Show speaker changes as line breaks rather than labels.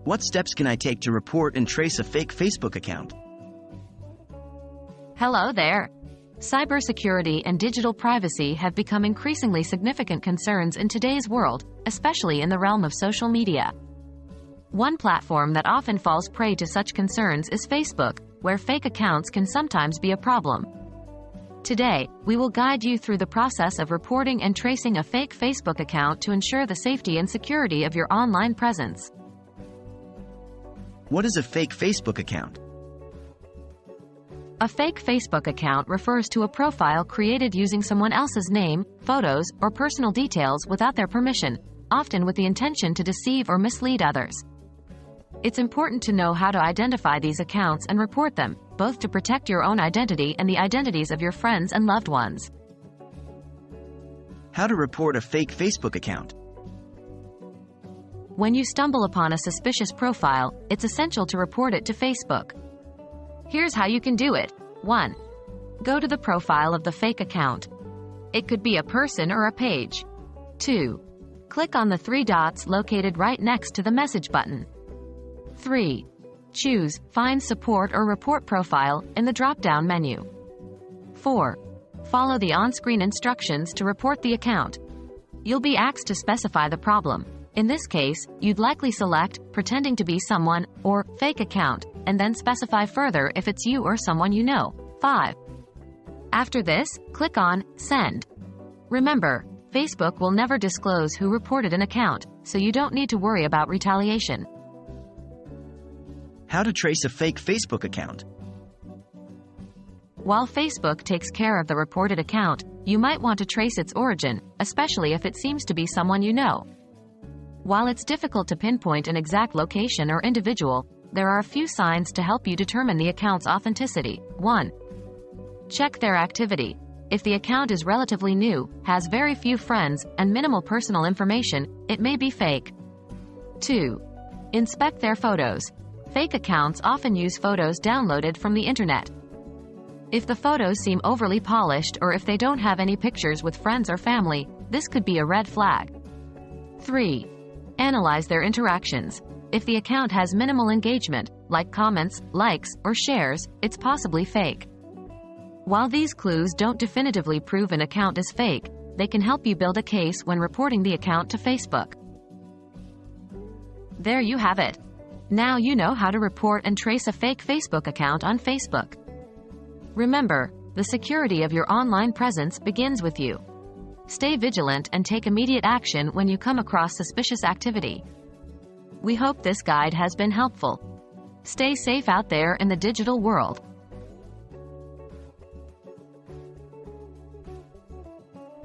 What steps can I take to report and trace a fake Facebook account?
Hello there. Cybersecurity and digital privacy have become increasingly significant concerns in today's world, especially in the realm of social media. One platform that often falls prey to such concerns is Facebook, where fake accounts can sometimes be a problem. Today, we will guide you through the process of reporting and tracing a fake Facebook account to ensure the safety and security of your online presence.
What is a fake Facebook account?
A fake Facebook account refers to a profile created using someone else's name, photos, or personal details without their permission, often with the intention to deceive or mislead others. It's important to know how to identify these accounts and report them, both to protect your own identity and the identities of your friends and loved ones.
How to report a fake Facebook account?
When you stumble upon a suspicious profile, it's essential to report it to Facebook. Here's how you can do it. 1. Go to the profile of the fake account. It could be a person or a page. 2. Click on the 3 dots located right next to the message button. 3. Choose Find Support or Report Profile in the drop-down menu. 4. Follow the on-screen instructions to report the account. You'll be asked to specify the problem. In this case, you'd likely select Pretending to be someone or Fake account, and then specify further if it's you or someone you know. 5. After this, click on Send. Remember, Facebook will never disclose who reported an account, so you don't need to worry about retaliation.
How to trace a fake Facebook account?
While Facebook takes care of the reported account, you might want to trace its origin, especially if it seems to be someone you know. While it's difficult to pinpoint an exact location or individual, there are a few signs to help you determine the account's authenticity. 1. Check their activity. If the account is relatively new, has very few friends, and minimal personal information, it may be fake. 2. Inspect their photos. Fake accounts often use photos downloaded from the internet. If the photos seem overly polished or if they don't have any pictures with friends or family, this could be a red flag. 3. Analyze their interactions. If the account has minimal engagement, like comments, likes, or shares, it's possibly fake. While these clues don't definitively prove an account is fake, they can help you build a case when reporting the account to Facebook. There you have it. Now you know how to report and trace a fake Facebook account on Facebook. Remember, the security of your online presence begins with you. Stay vigilant and take immediate action when you come across suspicious activity. We hope this guide has been helpful. Stay safe out there in the digital world.